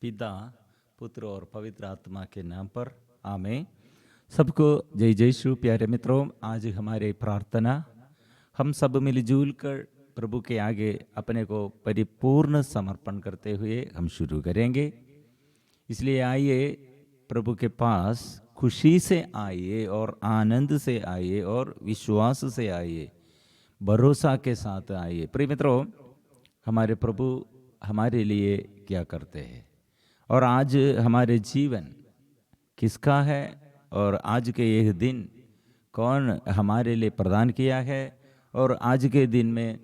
पिता, पुत्र और पवित्र आत्मा के नाम पर आमीन। सबको जय जय श्री प्यारे मित्रों, आज हमारे प्रार्थना हम सब मिलजुल कर प्रभु के आगे अपने को परिपूर्ण समर्पण करते हुए हम शुरू करेंगे। इसलिए आइए प्रभु के पास खुशी से आइए और आनंद से आइए और विश्वास से आइए, भरोसा के साथ आइए। प्रिय मित्रों, हमारे प्रभु हमारे लिए क्या करते हैं और आज हमारे जीवन किसका है और आज के यह दिन कौन हमारे लिए प्रदान किया है। और आज के दिन में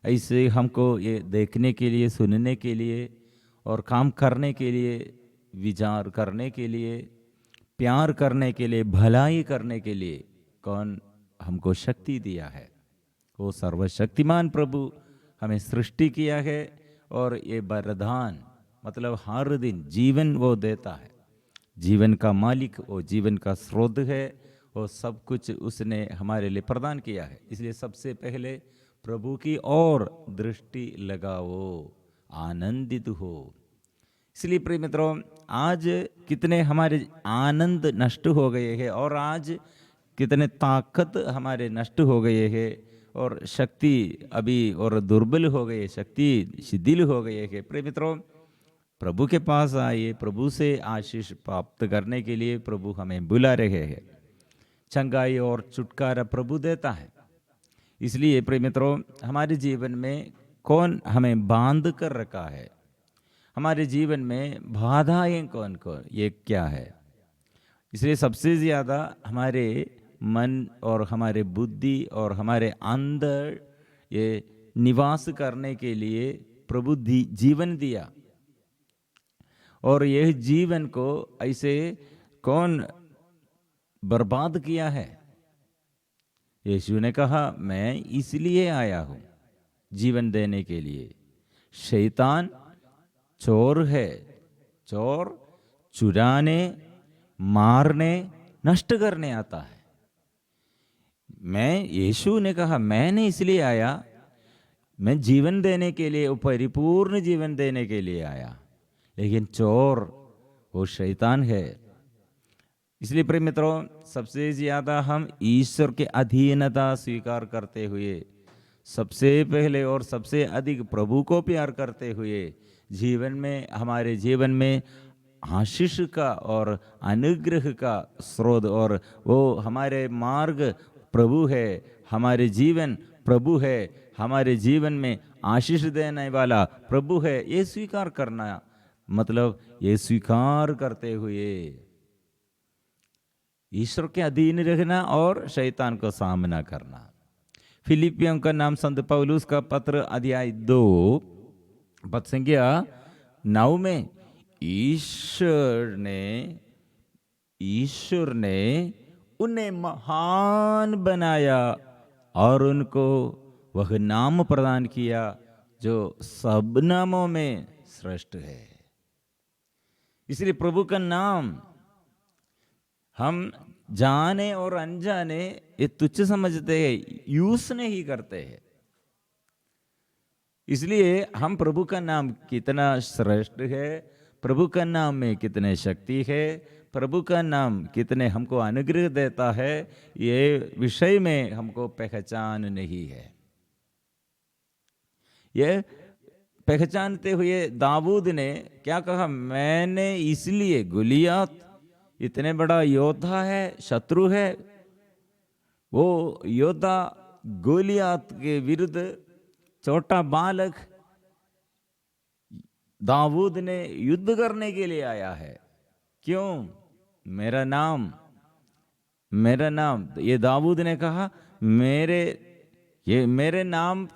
ऐसे हमको ये देखने के लिए, सुनने के लिए और काम करने के लिए, विचार करने के लिए, प्यार करने के लिए, भलाई करने के लिए कौन हमको शक्ति दिया है। वो सर्वशक्तिमान प्रभु हमें सृष्टि किया है और ये वरदान मतलब हर दिन जीवन वो देता है। जीवन का मालिक वो जीवन का स्रोत है, वो सब कुछ उसने हमारे लिए प्रदान किया है। इसलिए सबसे पहले प्रभु की ओर दृष्टि लगाओ, आनंदित हो। इसलिए प्रिय मित्रों, आज कितने हमारे आनंद नष्ट हो गए हैं और आज कितने ताकत हमारे नष्ट हो गए हैं और शक्ति अभी और दुर्बल हो गए, शक्ति शिथिल हो गए हैं। प्रिय मित्रों, प्रभु के पास आइए, प्रभु से आशीष प्राप्त करने के लिए प्रभु हमें बुला रहे हैं। चंगाई और छुटकारा प्रभु देता है। इसलिए प्रिय मित्रों, हमारे जीवन में कौन हमें बांध कर रखा है, हमारे जीवन में बाधाएं कौन कौन, ये क्या है। इसलिए सबसे ज़्यादा हमारे मन और हमारे बुद्धि और हमारे अंदर ये निवास करने के लिए प्रभु जीवन दिया और यह जीवन को ऐसे कौन बर्बाद किया है। यीशु ने कहा, मैं इसलिए आया हूं जीवन देने के लिए। शैतान चोर है, चोर चुराने, मारने, नष्ट करने आता है। यीशु ने कहा, मैंने इसलिए आया, मैं जीवन देने के लिए, परिपूर्ण जीवन देने के लिए आया। लेकिन चोर वो शैतान है। इसलिए प्रिय मित्रों, सबसे ज्यादा हम ईश्वर के अधीनता स्वीकार करते हुए, सबसे पहले और सबसे अधिक प्रभु को प्यार करते हुए जीवन में, हमारे जीवन में आशीष का और अनुग्रह का स्रोत, और वो हमारे मार्ग प्रभु है, हमारे जीवन प्रभु है, हमारे जीवन में आशीष देने वाला प्रभु है, ये स्वीकार करना, मतलब ये स्वीकार करते हुए ईश्वर के अधीन रहना और शैतान को सामना करना। फिलिपियों का नाम संत पौलुस का पत्र अध्याय 2 पद संख्या 9 में ईश्वर ने उन्हें महान बनाया और उनको वह नाम प्रदान किया जो सब नामों में श्रेष्ठ है। इसलिए प्रभु का नाम हम जाने और अनजाने ये तुच्छ समझते हैं, यूज नहीं करते हैं। इसलिए हम प्रभु का नाम कितना श्रेष्ठ है, प्रभु का नाम में कितने शक्ति है, प्रभु का नाम कितने हमको अनुग्रह देता है, ये विषय में हमको पहचान नहीं है। ये पहचानते हुए दाऊद ने क्या कहा, मैंने इसलिए, गोलियत इतने बड़ा योद्धा है, शत्रु है, वो योद्धा गोलियत के विरुद्ध छोटा बालक दाऊद ने युद्ध करने के लिए आया है। क्यों? मेरा नाम, ये दाऊद ने कहा, मेरे नाम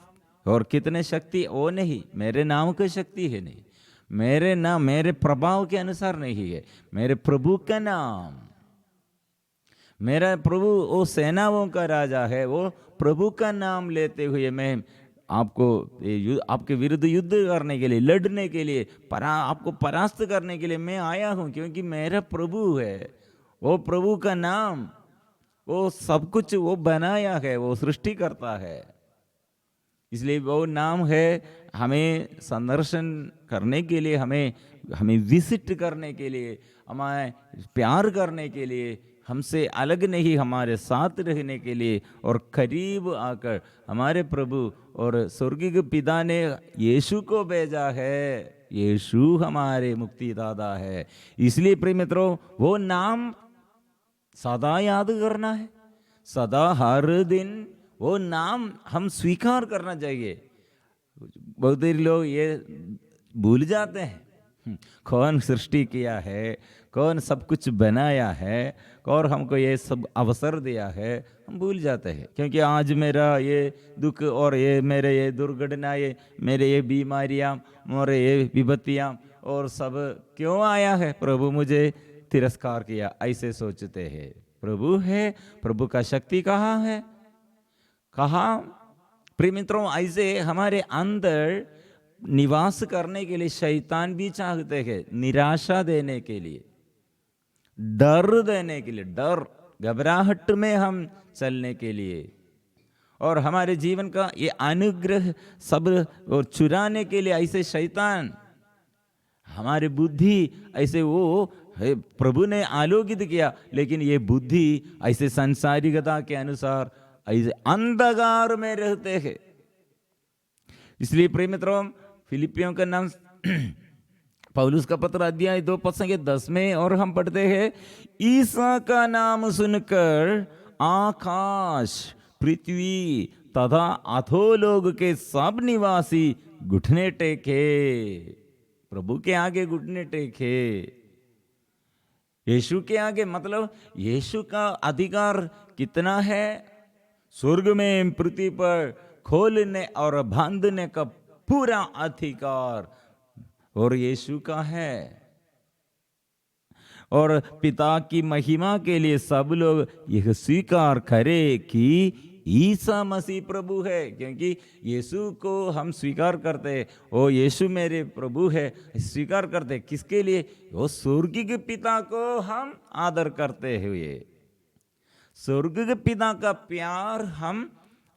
और कितने शक्ति वो नहीं, मेरे नाम की शक्ति है नहीं, मेरे नाम मेरे प्रभाव के अनुसार नहीं है, मेरे प्रभु का नाम, मेरा प्रभु वो सेनाओं का राजा है, वो प्रभु का नाम लेते हुए मैं आपके विरुद्ध युद्ध करने के लिए, लड़ने के लिए, आपको परास्त करने के लिए मैं आया हूं, क्योंकि मेरा प्रभु है। वो प्रभु का नाम, वो सब कुछ वो बनाया है, वो सृष्टि करता है। इसलिए वो नाम है हमें संदर्शन करने के लिए, हमें हमें विजिट करने के लिए, हमें प्यार करने के लिए, हमसे अलग नहीं हमारे साथ रहने के लिए और करीब आकर हमारे प्रभु और स्वर्गीय पिता ने यीशु को भेजा है। यीशु हमारे मुक्तिदाता है। इसलिए प्रिय मित्रों, वो नाम सदा याद करना है, सदा हर दिन वो नाम हम स्वीकार करना चाहिए। बहुत देर लोग ये भूल जाते हैं कौन सृष्टि किया है, कौन सब कुछ बनाया है, और हमको ये सब अवसर दिया है, हम भूल जाते हैं। क्योंकि आज मेरा ये दुख और ये मेरे ये दुर्घटना, ये मेरे ये बीमारियाँ और ये विपत्तियाँ और सब क्यों आया है, प्रभु मुझे तिरस्कार किया, ऐसे सोचते हैं। प्रभु है, प्रभु का शक्ति कहाँ है, कहाँ। प्रिय मित्रों, ऐसे हमारे अंदर निवास करने के लिए शैतान भी चाहते हैं, निराशा देने के लिए, डर देने के लिए, डर घबराहट में हम चलने के लिए, और हमारे जीवन का ये अनुग्रह सब और चुराने के लिए ऐसे शैतान हमारे बुद्धि ऐसे वो प्रभु ने आलोकित किया, लेकिन ये बुद्धि ऐसे संसारिकता के अनुसार ऐसे अंधकार में रहते हैं। इसलिए प्रिय मित्रों, फिलिपियों का नाम पौलुस का पत्र अध्याय 2 पद 10 में और हम पढ़ते हैं, ईसा का नाम सुनकर आकाश, पृथ्वी तथा अधोलोक के सब निवासी घुटने टेके, प्रभु के आगे घुटने टेके। यीशु के आगे, मतलब यीशु का अधिकार कितना है, स्वर्ग में पृथ्वी पर खोलने और बांधने का पूरा अधिकार और यीशु का है। और पिता की महिमा के लिए सब लोग यह स्वीकार करें कि ईसा मसीह प्रभु है। क्योंकि यीशु को हम स्वीकार करते हैं, ओ यीशु मेरे प्रभु है, स्वीकार करते, किसके लिए, वो स्वर्गीय पिता को हम आदर करते हुए, स्वर्गीय पिता का प्यार हम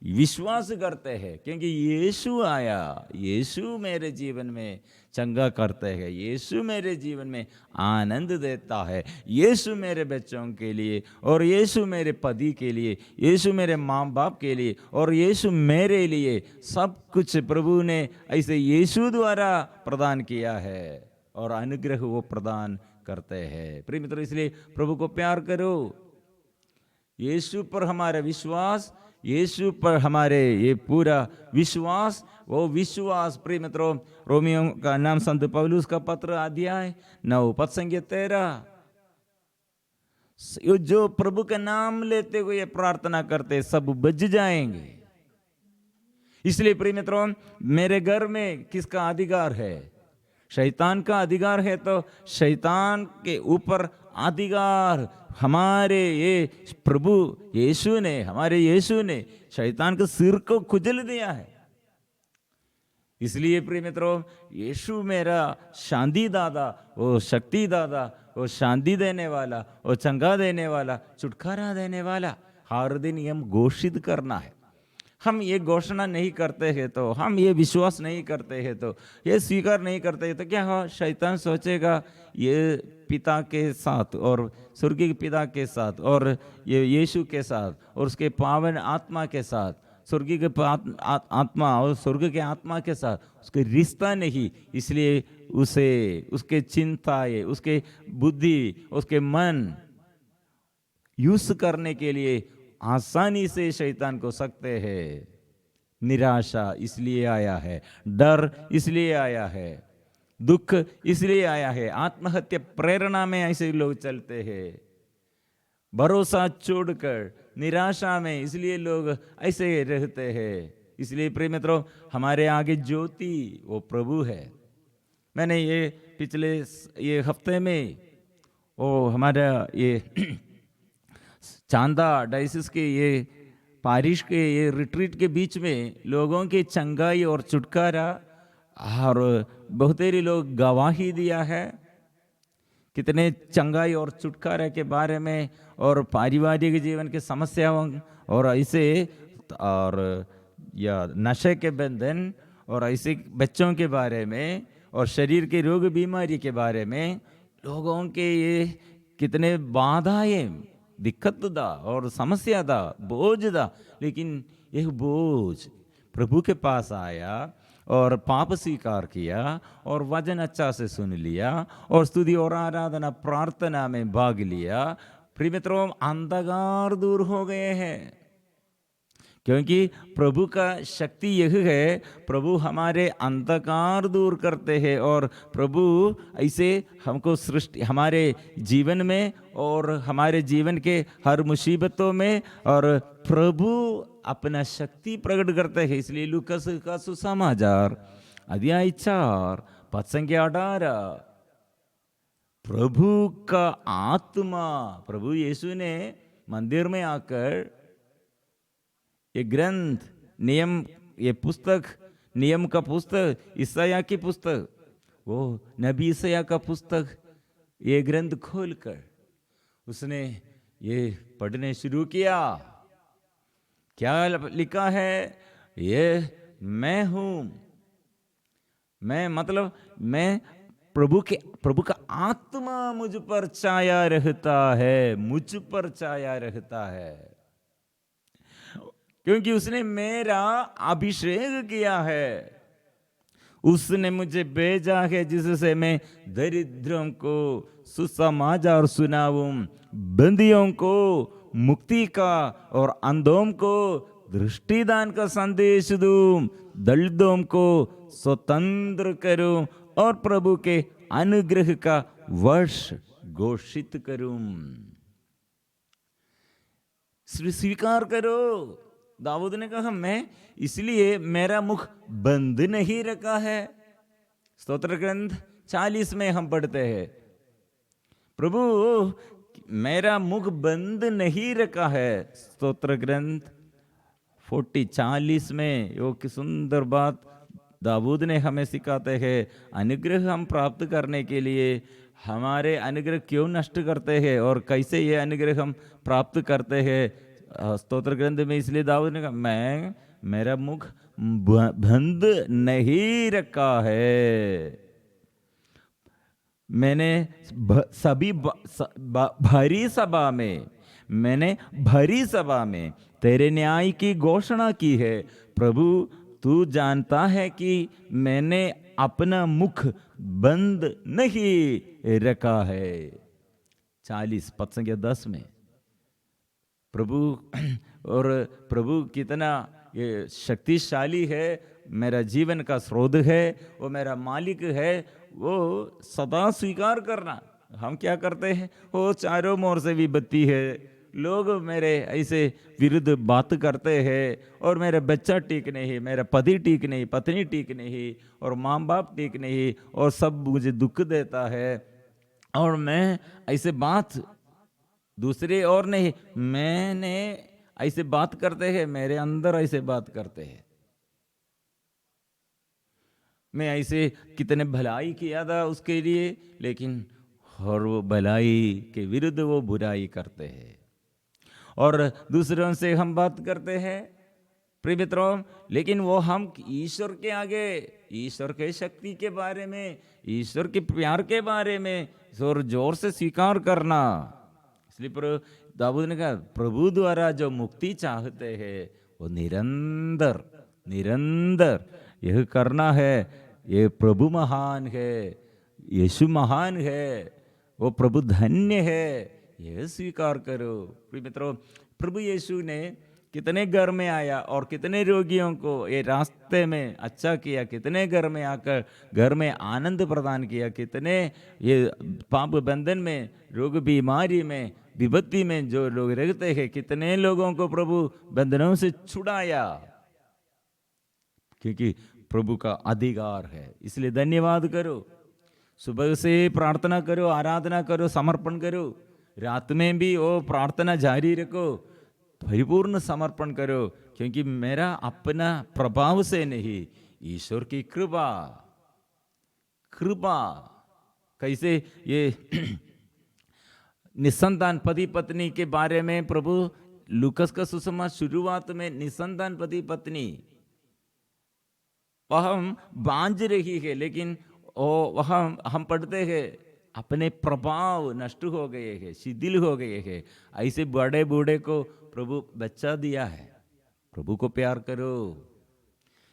विश्वास करते हैं। क्योंकि यीशु आया, यीशु मेरे जीवन में चंगा करते हैं, यीशु मेरे जीवन में आनंद देता है, यीशु मेरे बच्चों के लिए, और यीशु मेरे पति के लिए, यीशु मेरे माँ बाप के लिए, और यीशु मेरे लिए सब कुछ प्रभु ने ऐसे यीशु द्वारा प्रदान किया है और अनुग्रह वो प्रदान करते हैं। प्रिय मित्रों, इसलिए प्रभु को प्यार करो, यीशु पर हमारा विश्वास, यीशु पर हमारे ये पूरा विश्वास, वो विश्वास प्रिय मित्रों, रोमियो का नाम संत पौलुस का पत्र अध्याय 9 पद 13, जो प्रभु का नाम लेते हुए प्रार्थना करते सब बच जाएंगे। इसलिए प्रिय मित्रों, मेरे घर में किसका अधिकार है, शैतान का अधिकार है, तो शैतान के ऊपर अधिकार हमारे ये प्रभु यीशु ने, हमारे यीशु ने शैतान के सिर को कुचल दिया है। इसलिए प्रिय मित्रों, यीशु मेरा शांति दादा, वो शक्ति दादा, वो शांति देने वाला, वो चंगा देने वाला, छुटकारा देने वाला, हर दिन हम घोषित करना है। हम ये घोषणा नहीं करते हैं, तो हम ये विश्वास नहीं करते हैं, तो ये स्वीकार नहीं करते हैं, तो क्या हो, शैतान सोचेगा ये पिता के साथ और स्वर्गीय पिता के साथ और ये यीशु के साथ और उसके पावन आत्मा के साथ, स्वर्गीय के आत्मा और स्वर्ग के आत्मा के साथ उसके रिश्ता नहीं, इसलिए उसे उसके चिंताएं, उसके बुद्धि, उसके मन यूज करने के लिए आसानी से शैतान को सकते हैं। निराशा इसलिए आया है, डर इसलिए आया है, दुख इसलिए आया है, आत्महत्या प्रेरणा में ऐसे लोग चलते हैं, भरोसा छोड़कर निराशा में इसलिए लोग ऐसे रहते हैं। इसलिए प्रिय मित्रों, हमारे आगे ज्योति वो प्रभु है। मैंने ये पिछले ये हफ्ते में वो हमारा ये चांदा डायसिस के ये पारिश के ये रिट्रीट के बीच में लोगों की चंगाई और छुटकारा और बहुतेरे लोग गवाही दिया है, कितने चंगाई और छुटकारे के बारे में और पारिवारिक जीवन की समस्याओं और ऐसे और या नशे के बंधन और ऐसे बच्चों के बारे में और शरीर के रोग बीमारी के बारे में लोगों के ये कितने बाधाएं दिक्कत दा और समस्या दा बोझ दा, लेकिन यह बोझ प्रभु के पास आया और पाप स्वीकार किया और वचन अच्छा से सुन लिया और स्तुति और आराधना प्रार्थना में भाग लिया। प्रिय मित्रों, अंधकार दूर हो गए हैं, क्योंकि प्रभु का शक्ति यह है, प्रभु हमारे अंधकार दूर करते हैं और प्रभु ऐसे हमको सृष्टि हमारे जीवन में और हमारे जीवन के हर मुसीबतों में और प्रभु अपना शक्ति प्रकट करते हैं। इसलिए लूकस का सुसमाचार अध्याय 4 पद संख्या 18, प्रभु का आत्मा, प्रभु यीशु ने मंदिर में आकर ये ग्रंथ नियम, ये पुस्तक नियम का पुस्तक, ईसाया की पुस्तक, वो नबी ईसाया का पुस्तक, ये ग्रंथ खोलकर उसने ये पढ़ने शुरू किया। क्या लिखा है? ये मैं हूं, मैं मतलब मैं प्रभु का आत्मा मुझ पर छाया रहता है, मुझ पर छाया रहता है, क्योंकि उसने मेरा अभिषेक किया है। उसने मुझे भेजा है जिससे मैं दरिद्रों को सुसमाचार सुनाऊं, बंदियों को मुक्ति का और अंधों को दृष्टिदान का संदेश दूं, दलितों को स्वतंत्र करूं और प्रभु के अनुग्रह का वर्ष घोषित करूं। स्वीकार करो। दाऊद ने कहा, मैं इसलिए मेरा मुख बंद नहीं रखा है। स्तोत्र ग्रंथ 40 में हम पढ़ते हैं, प्रभु मेरा मुख बंद नहीं रखा है। स्तोत्र ग्रंथ 40 में वो की सुंदर बात दाऊद ने हमें सिखाते हैं। अनुग्रह हम प्राप्त करने के लिए हमारे अनुग्रह क्यों नष्ट करते हैं और कैसे ये अनुग्रह हम प्राप्त करते हैं। स्तोत्र ग्रंथ में इसलिए दाऊद ने कहा, मैं मेरा मुख बंद नहीं रखा है। मैंने सभी भरी सभा में, मैंने भरी सभा में तेरे न्याय की घोषणा की है। प्रभु तू जानता है कि मैंने अपना मुख बंद नहीं रखा है। 40 पद संख्या 10 में प्रभु, और प्रभु कितना ये शक्तिशाली है, मेरा जीवन का स्रोत है, वो मेरा मालिक है, वो सदा स्वीकार करना। हम क्या करते हैं, वो चारों ओर से विपत्ति है, लोग मेरे ऐसे विरुद्ध बात करते हैं और मेरा बच्चा ठीक नहीं, मेरा पति ठीक नहीं, पत्नी ठीक नहीं और माँ बाप ठीक नहीं और सब मुझे दुख देता है और मैं ऐसे बात दूसरे और नहीं, मैंने ऐसे बात करते हैं, मेरे अंदर ऐसे बात करते हैं। मैं ऐसे कितने भलाई किया था उसके लिए, लेकिन और वो भलाई के विरुद्ध वो बुराई करते हैं। और दूसरों से हम बात करते हैं प्रिय मित्रों, लेकिन वो हम ईश्वर के आगे, ईश्वर के शक्ति के बारे में, ईश्वर के प्यार के बारे में जोर जोर से स्वीकार करना। इसलिए दाऊद ने कहा, प्रभु द्वारा जो मुक्ति चाहते हैं वो निरंतर निरंतर यह करना है। ये प्रभु महान है, यीशु महान है, वो प्रभु धन्य है, यह स्वीकार करो। प्रिय मित्रों, प्रभु यीशु ने कितने घर में आया और कितने रोगियों को ये रास्ते में अच्छा किया, कितने घर में आकर घर में आनंद प्रदान किया, कितने ये पाप बंधन में, रोग बीमारी में, विपत्ति में जो लोग रहते हैं, कितने लोगों को प्रभु बंधनों से छुड़ाया, क्योंकि प्रभु का अधिकार है। इसलिए धन्यवाद करो, सुबह से प्रार्थना करो, आराधना करो, समर्पण करो, रात में भी वो प्रार्थना जारी रखो, परिपूर्ण समर्पण करो, क्योंकि मेरा अपना प्रभाव से नहीं, ईश्वर की कृपा। कृपा कैसे ये निसंतान पति पत्नी के बारे में प्रभु लूकस का सुसमाचार शुरुआत में निसंतान पति पत्नी वह बांझ रही है, लेकिन वह हम पढ़ते हैं अपने प्रभाव नष्ट हो गए हैं, शिथिल हो गए हैं। ऐसे बड़े बूढ़े को प्रभु बच्चा दिया है। प्रभु को प्यार करो।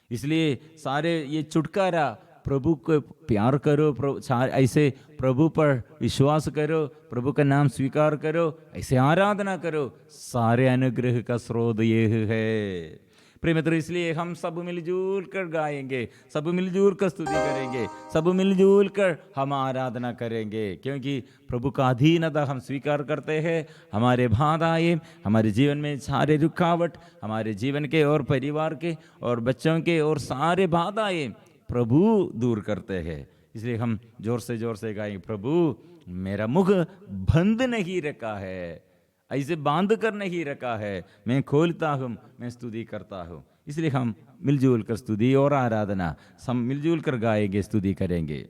इसलिए सारे ये छुटकारा, प्रभु को प्यार करो, ऐसे प्रभु पर विश्वास करो, प्रभु का नाम स्वीकार करो, ऐसे आराधना करो, सारे अनुग्रह का स्रोत ये है। प्रिय मित्रों, इसलिए हम सब मिलजुल कर गाएंगे, सब मिलजुल कर स्तुति करेंगे, सब मिलजुल कर हम आराधना करेंगे, क्योंकि प्रभु का अधीनता हम स्वीकार करते हैं। हमारे बाधाएं, हमारे जीवन में सारे रुकावट, हमारे जीवन के और परिवार के और बच्चों के और सारे बाधाएं प्रभु दूर करते हैं। इसलिए हम जोर से गाएंगे, प्रभु मेरा मुख बंद नहीं रखा है, ऐसे बांध कर नहीं रखा है, मैं खोलता हूँ, मैं स्तुति करता हूँ। इसलिए हम मिलजुल कर स्तुति और आराधना सब मिलजुल कर गाएंगे, स्तुति करेंगे।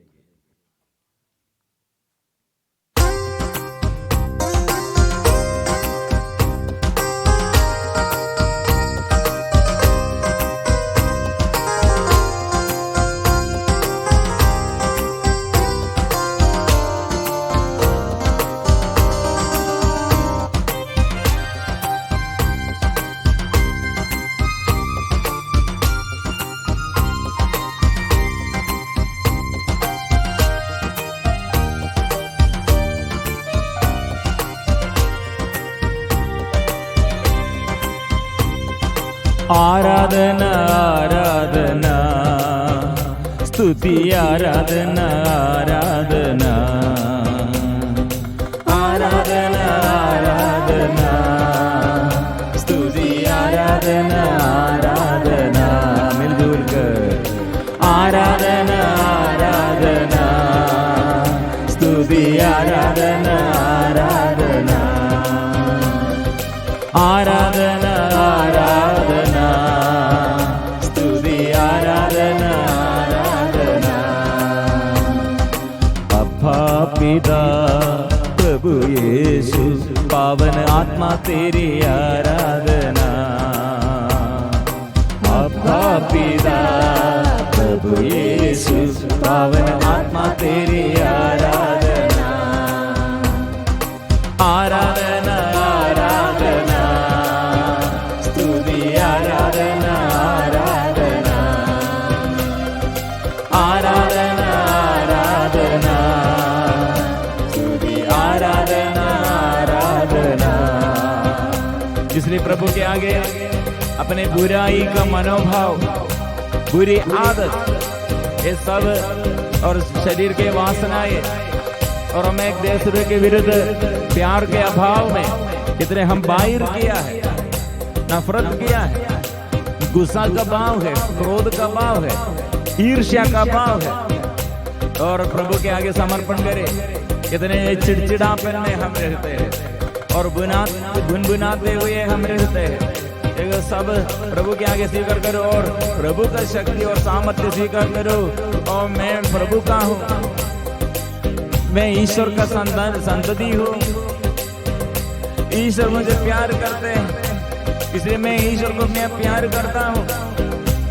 आराधना आराधना स्तुति आराधना आराधना आराधना आराधना स्तुति आराधना आराधना मिलजुल कर आराधना आराधना स्तुति आराधना आराधना आराधना आराधना स्तुति आराधना आराधना। अब्बा पिता प्रभु यीशु पावन आत्मा तेरी आराधना। अब्बा पिता प्रभु यीशु पावन आत्मा तेरी आराधना। आराधना आराधना स्तुति आराधना आराधना आराधना आराधना स्तुति आराधना आराधना। इसलिए प्रभु के आगे अपने बुराई का मनोभाव, बुरी आदत, ये सब और शरीर के वासनाएं और हमें एक दूसरे के विरुद्ध प्यार के अभाव में कितने हम बाहर किया है, नफरत किया है, गुस्सा का भाव है, क्रोध का भाव है, ईर्ष्या का भाव है, और प्रभु के आगे समर्पण करें। कितने चिड़चिड़ापन में हम रहते हैं और गुनगुनाते हुए हम रहते हैं। सब प्रभु के आगे स्वीकार करो और प्रभु का शक्ति और सामर्थ्य स्वीकार करो। और मैं प्रभु का हूँ, मैं ईश्वर का संतति हूँ, ईश्वर मुझे प्यार करते हैं, इसलिए मैं ईश्वर को मैं प्यार करता हूँ।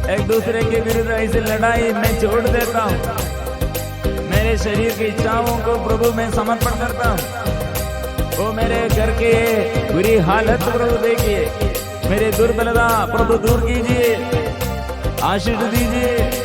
एक दूसरे के विरुद्ध ऐसी लड़ाई मैं छोड़ देता हूँ। मेरे शरीर की इच्छाओं को प्रभु मैं समर्पण करता हूँ। वो मेरे घर के बुरी हालत प्रभु देखिए, मेरे दुर्बलता प्रभु दूर कीजिए, आशीष दीजिए।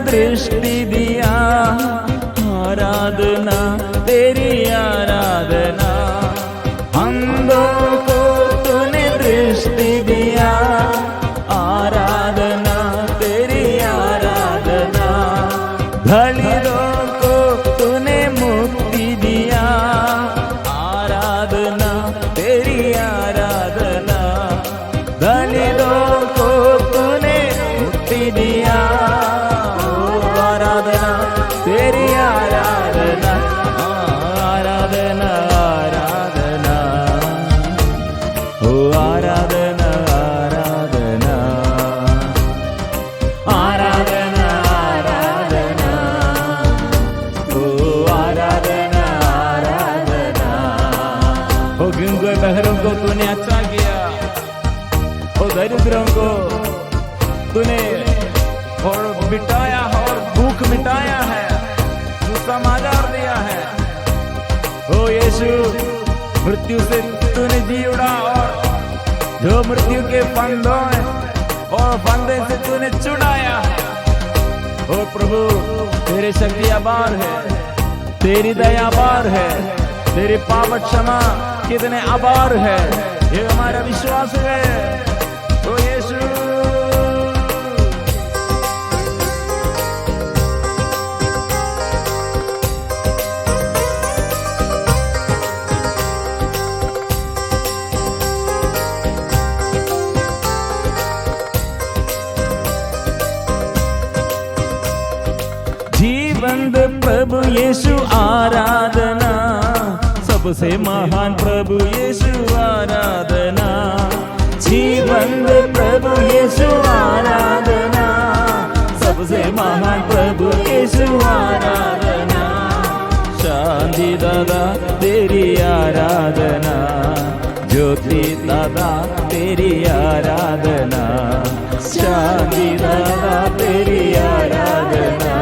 दृष्टि दिया, आराधना तेरी आराधना। अंधों को तूने दृष्टि दिया, आराधना तेरी आराधना। दलितों को तूने मुक्ति दिया, आराधना तेरी तेरी आराधना, आराधना आराधना, ओ आराधना आराधना, आराधना आराधना, ओ आराधना आराधना। ओ गूंगे बहरों को तूने अच्छा किया, ओ दरिद्रों को तूने और मिटाया और भूख मिटाया है, तू समाचार दिया है। ओ यीशु, मृत्यु से तूने जी उड़ा और जो मृत्यु के फंदों और फंदे से तूने छुड़ाया है। ओ प्रभु, तेरी शक्ति अपार है, तेरी दया अपार है, तेरी पाप क्षमा कितने अपार है, ये हमारा विश्वास है। ओ यीशु, जीवंत प्रभु यीशु आराधना, सबसे महान प्रभु यीशु आराधना। जीवंत प्रभु यीशु आराधना, सबसे महान प्रभु यीशु आराधना। शांति दादा तेरी आराधना, ज्योति दादा तेरी आराधना। शांति दादा तेरी आराधना,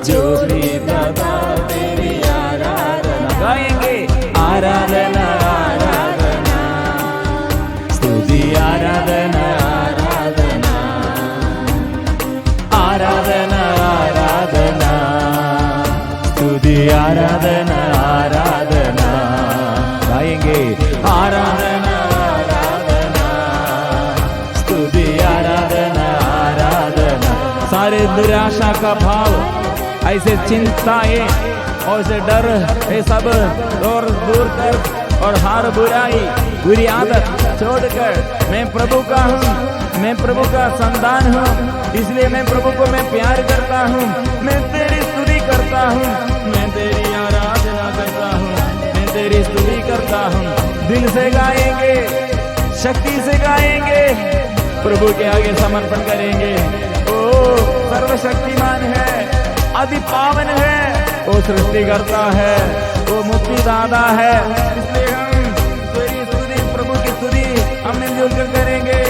ज्योति दादा तेरी आराधना। गाएंगे आराधना आराधना, स्तुति आराधना आराधना, आराधना आराधना, स्तुति आराधना आराधना। गाएंगे आराधना आराधना, स्तुति आराधना आराधना। सारे निराशा का भाव, ऐसे चिंताएं और ऐसे डर, ये सब और दूर कर और हार बुराई बुरी आदत छोड़कर मैं प्रभु का हूँ, मैं प्रभु का संतान हूँ, इसलिए मैं प्रभु को मैं प्यार करता हूँ, मैं तेरी स्तुति करता हूँ, मैं तेरी आराधना करता हूँ, मैं तेरी स्तुति करता हूँ। दिल से गाएंगे, शक्ति से गाएंगे, प्रभु के आगे समर्पण करेंगे। ओ सर्वशक्तिमान है, अति पावन है, वो सृष्टि करता है, वो मुक्ति दाता है, इसलिए हम तेरी स्तुति, प्रभु की स्तुति हम मिलजुल कर करेंगे।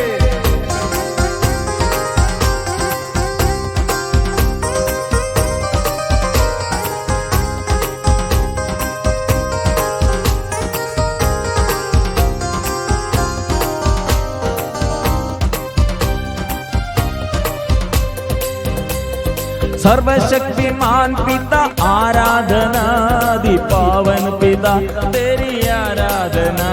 सर्वशक्तिमान पिता आराधना, आदि पावन पिता तेरी आराधना।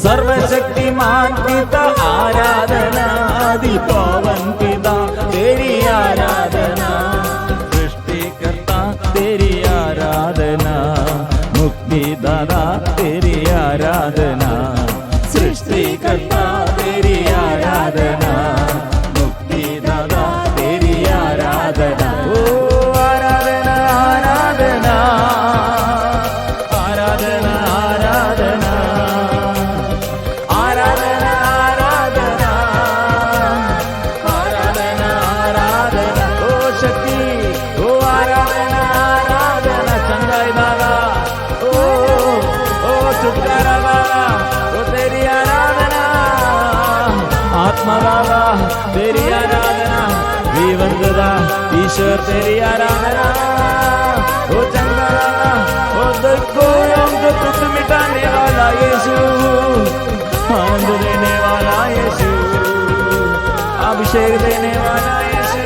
सर्वशक्तिमान पिता आराधना, आदि पावन पिता तेरी आराधना। सृष्टिकर्ता तेरी आराधना, मुक्ति दाता तेरी आराधना। सृष्टिकर्ता तेरी आराधना, मुक्ति दाता तेरी आराधना। आराधना आराधना, आराधना आराधना, आराधना आराधना, आराधना आराधना। ओ शक्ति, ओ आराधना आराधना, चंगाई दादा, ओ छुटकारा दादा, ओ तेरी आराधना। आत्मा दादा तेरी आराधना, जीवन दादा ईश्वर तेरी आराधना। ओ चंगा दादा, ओ दुख दुख मिटाने वाला यीशु, आनंद देने वाला यीशु, अभिषेक देने वाला यीशु।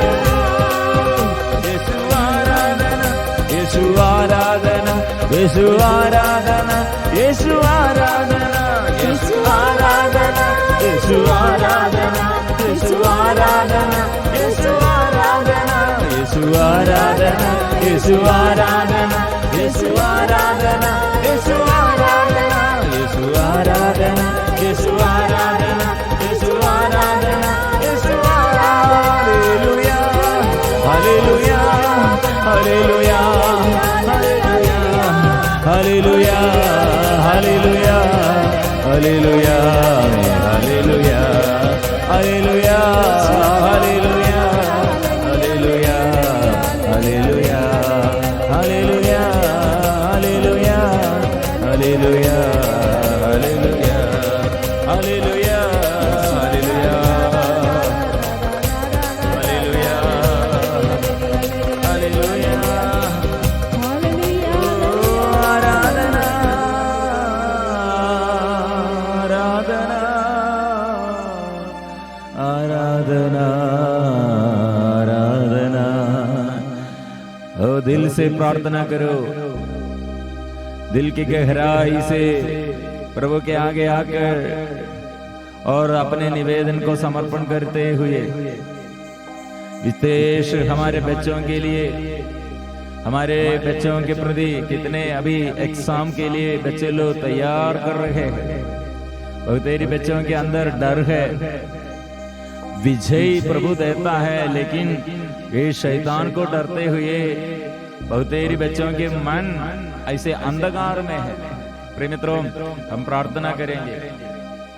यीशु आराधना, यीशु आराधना, यीशु आराधना, यीशु आराधना, यीशु आराधना, यीशु आराधना, यीशु आराधना, यीशु आराधना, यीशु आराधना, यीशु आराधना, यीशु आराधना, यीशु आराधना, यीशु आराधना, यीशु आराधना, यीशु आराधना, यीशु आराधना। Hallelujah, hallelujah, hallelujah hallelujah hallelujah hallelujah hallelujah hallelujah hallelujah hallelujah hallelujah hallelujah hallelujah hallelujah hallelujah hallelujah hallelujah hallelujah आराधना आराधना आराधना आराधना। ओ दिल से प्रार्थना करो, दिल की गहराई से प्रभु के आगे आकर और अपने निवेदन को समर्पण करते हुए विशेष हमारे बच्चों के लिए, हमारे बच्चों के प्रति कितने अभी एग्जाम के लिए बच्चे लोग तैयार कर रहे हैं। और तेरी बच्चों के अंदर डर है, विजय प्रभु देता है, लेकिन ये शैतान को डरते हुए बहुत तेरी बच्चों के मन ऐसे अंधकार में है। प्रिय मित्रों, हम प्रार्थना करेंगे,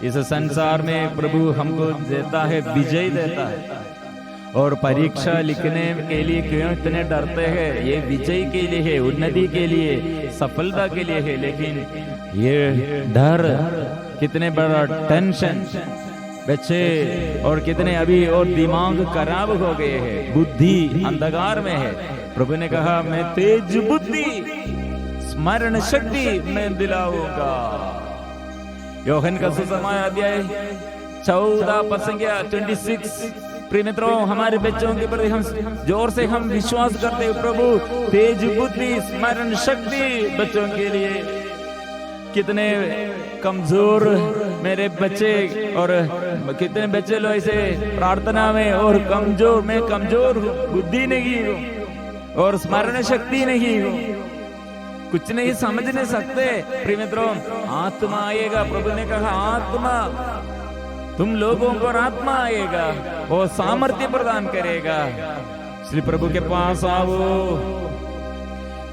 इस संसार में प्रभु हमको देता है, विजय देता है। और परीक्षा लिखने के लिए क्यों इतने डरते हैं? ये विजय के लिए है, उन्नति के लिए, सफलता के लिए है। लेकिन ये डर कितने बड़ा टेंशन बच्चे और कितने अभी और दिमाग खराब हो गए हैं, बुद्धि अंधकार में है। प्रभु ने कहा, मैं तेज बुद्धि स्मरण शक्ति मैं दिलाऊंगा। योहन का सुसमाचार अध्याय 14:26। प्रिय मित्रों, हमारे बच्चों के प्रति हम जोर से हम विश्वास करते हैं, प्रभु तेज बुद्धि स्मरण शक्ति बच्चों के लिए। कितने कमजोर मेरे बच्चे और कितने बच्चे लोग ऐसे प्रार्थना में और कमजोर, मैं कमजोर हूँ, बुद्धि नहीं हूँ और स्मरण शक्ति नहीं हूँ, कुछ नहीं समझ नहीं सकते। प्रिय मित्रों, आत्मा आएगा, प्रभु ने कहा आत्मा तुम लोगों को आत्मा आएगा, वो सामर्थ्य प्रदान करेगा। इसलिए प्रभु के पास आओ।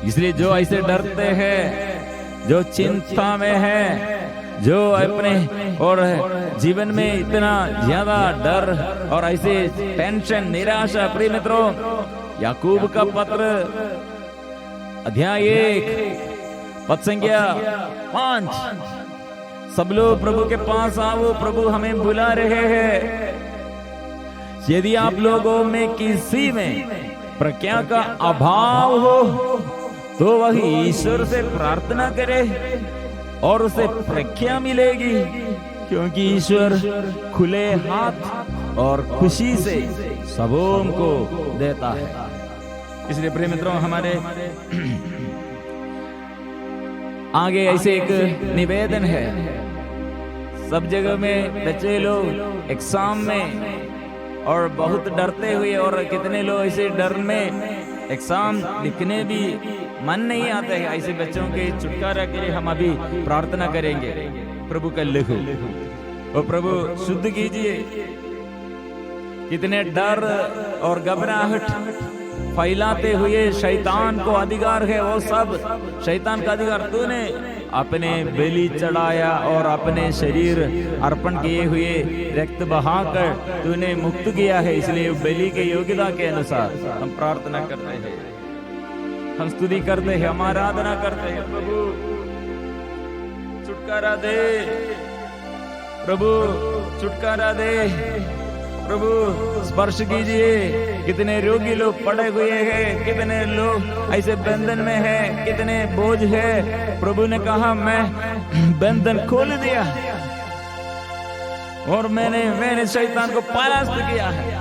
इसलिए जो ऐसे डरते हैं, जो चिंता में है, जो अपने और जीवन में इतना ज्यादा डर और ऐसे टेंशन, निराशा, प्रिय मित्रों, याकूब का पत्र अध्याय 1 पद संख्या 5, सब लोग प्रभु के पास आओ, प्रभु हमें बुला रहे हैं। यदि आप लोगों में किसी में प्रज्ञा का अभाव हो तो वही ईश्वर से प्रार्थना करे और उसे प्रज्ञा मिलेगी, क्योंकि ईश्वर खुले हाथ और खुशी से सबों को देता है। इसलिए प्रिय मित्रों, हमारे आगे ऐसे एक निवेदन है। सब जगह में बच्चे लोग एग्जाम में और बहुत डरते हुए, और कितने लोग ऐसे डर में एग्जाम लिखने भी मन नहीं आता है। ऐसे बच्चों के छुटकारा के लिए हम अभी प्रार्थना करेंगे। प्रभु का लिखो और प्रभु शुद्ध कीजिए। कितने डर और घबराहट फैलाते हुए शैतान को अधिकार है, वो सब शैतान का अधिकार तूने अपने बलि चढ़ाया और अपने शरीर अर्पण किए हुए रक्त बहाकर तूने मुक्त किया है। इसलिए बलि के योग्यता के अनुसार हम प्रार्थना करते हैं, हम स्तुति करते हैं, हम आराधना करते हैं। प्रभु छुटकारा दे, प्रभु छुटकारा दे, प्रभु स्पर्श कीजिए। कितने रोगी लोग पड़े हुए हैं, कितने लोग ऐसे बंधन में हैं, कितने बोझ है। प्रभु ने कहा मैं बंधन खोल दिया और मैंने शैतान को परास्त किया है।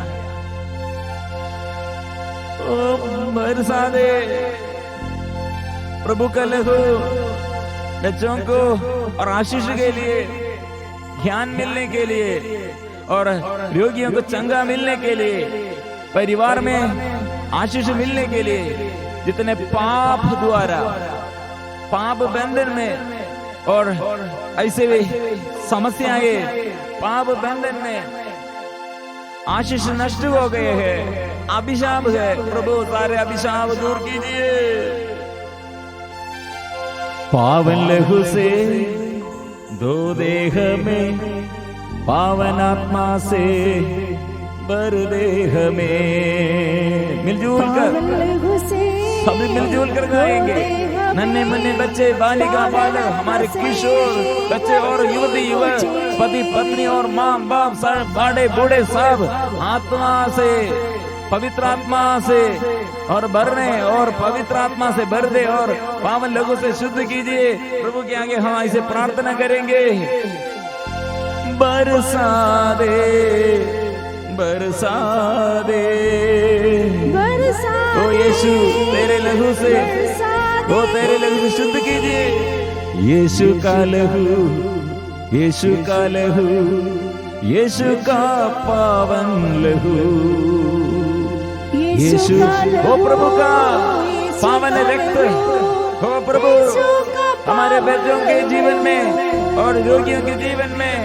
ओ बरसा दे प्रभु का लहू बच्चों को और आशीष के लिए, ज्ञान मिलने के लिए और रोगियों को चंगा मिलने के लिए, परिवार में आशीष मिलने के लिए। जितने पाप द्वारा, पाप बंधन में और ऐसे भी समस्याएं पाप बंधन में आशीष नष्ट हो गए हैं, अभिशाप है, प्रभु सारे अभिशाप दूर कीजिए। पावन लहू से दो देह में, पावन आत्मा से बर देह में। मिलजुल कर सभी मिलजुल कर गाएंगे। नन्हे मन्ने बच्चे, बालिका बालक, हमारे किशोर बच्चे और युवती युवक, पति पत्नी और माँ बाप, सब बड़े बूढ़े सब आत्मा से, पवित्र आत्मा से और भरने और पवित्र आत्मा से भर दे और पावन लोगों से शुद्ध कीजिए। प्रभु के आगे हम ऐसे प्रार्थना करेंगे। बरसा दे, बरसा दे, ओ यीशु तेरे लहू से, ओ तेरे लहू से शुद्ध कीजिए। यीशु का लहू, यीशु का लहू, यीशु का पावन लहू, यीशु ओ प्रभु का पावन रक्त, ओ प्रभु हमारे बच्चों के जीवन में और रोगियों के जीवन में,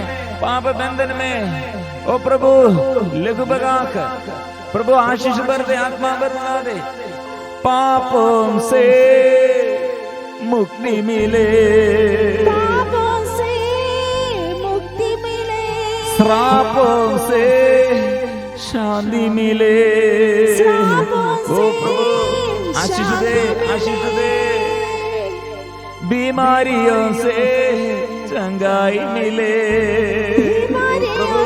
पाप बंधन में, ओ प्रभु लघु बगाक, प्रभु आशीष भर दे, आत्मा बदला दे। पापों से मुक्ति मिले, पापों से मुक्ति मिले, श्रापों से शांति मिले। ओ प्रभु आशीष दे, आशीष दे। बीमारियों से चंगाई मिले। प्रभु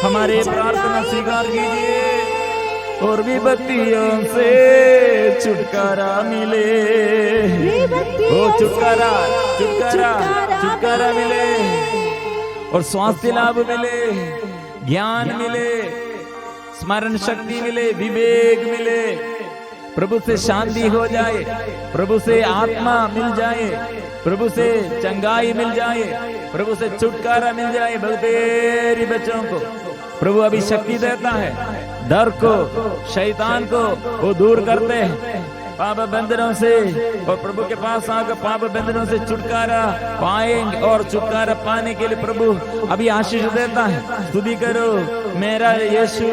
हमारे प्रार्थना स्वीकार कीजिए और विपत्तियों से छुटकारा मिले। ओ छुटकारा, छुटकारा, छुटकारा मिले और स्वास्थ्य लाभ मिले, ज्ञान मिले, स्मरण शक्ति मिले, विवेक मिले। प्रभु से शांति हो जाए, प्रभु से आत्मा मिल जाए, प्रभु से चंगाई मिल जाए, प्रभु से छुटकारा मिल जाए। तेरी बच्चों को प्रभु अभी शक्ति देता है, डर को, शैतान को वो दूर करते हैं पाप बंधनों से, और प्रभु के पास आकर पाप बंधनों से छुटकारा पाएंगे और छुटकारा पाने के लिए प्रभु अभी आशीष देता है। स्तुति करो, मेरा यीशु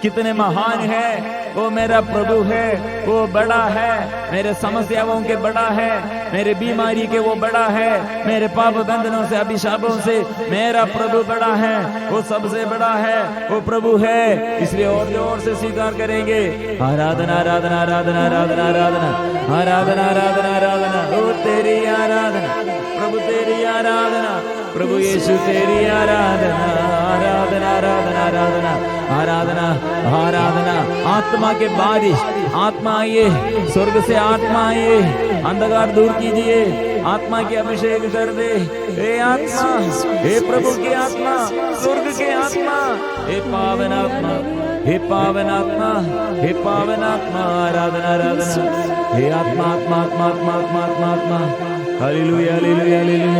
कितने महान है, वो मेरा प्रभु है, वो बड़ा है, मेरे समस्याओं के बड़ा है, मेरे बीमारी के वो बड़ा है, मेरे पाप बंधनों से अभिशापों से मेरा प्रभु बड़ा है, वो सबसे बड़ा है, वो प्रभु है। इसलिए और जोर से स्वीकार करेंगे। आराधना, आराधना, आराधना, आराधना, आराधना, आराधना, आराधना, आराधना, ओ तेरी आराधना प्रभु, तेरी आराधना प्रभु यीशु, तेरी आराधना, आराधना, आराधना, आराधना, आराधना, आराधना। आत्मा के बारिश, आत्मा आइए, स्वर्ग से आत्मा आइए, अंधकार दूर कीजिए, आत्मा की अभिषेक कर दे। हे आत्मा, हे प्रभु की आत्मा, स्वर्ग के आत्मा, हे पावन आत्मा, हे पावन आत्मा, हे पावन आत्मा, आराधना, आराधना। हे आत्मा, आत्मा, आत्मा, आत्मा, आत्मा, आत्मा, आत्मा। Hallelujah, hallelujah, hallelujah,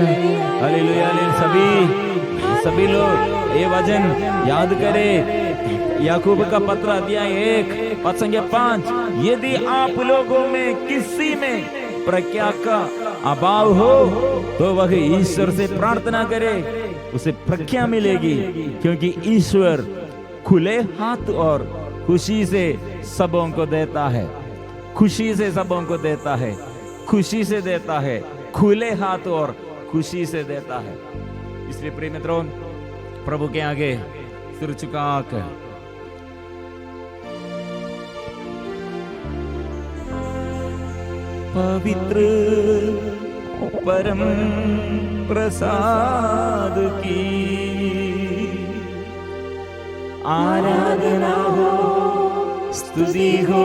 hallelujah, hallelujah. सभी लोग ये वचन याद करें। याकूब का पत्र अध्याय 1 पद संख्या 5। यदि आप लोगों में किसी में प्रज्ञा का अभाव हो तो वह ईश्वर से प्रार्थना करे, उसे प्रज्ञा मिलेगी, क्योंकि ईश्वर खुले हाथ और खुशी से सबों को देता है। खुशी से सबों को देता है, खुशी से देता है, खुले हाथ और खुशी से देता है। इसलिए प्रिय मित्रों, प्रभु के आगे सिर झुकाकर पवित्र परम प्रसाद की आराधना हो, स्तुति हो,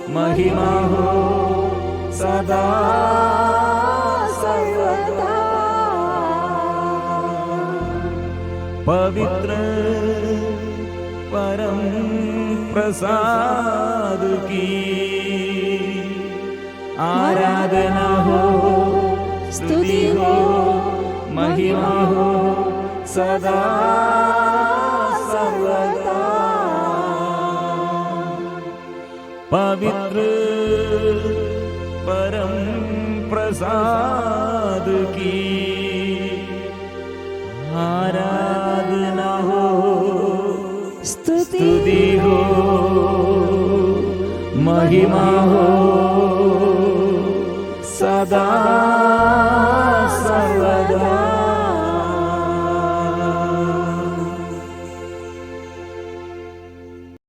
महिमा हो सदा सर्वदा। पवित्र परम प्रसाद की आराधना हो, स्तुति हो, महिमा हो सदा सर्वदा। पवित्र परम प्रसाद की आराधना हो, स्तुति हो, महिमा हो सदा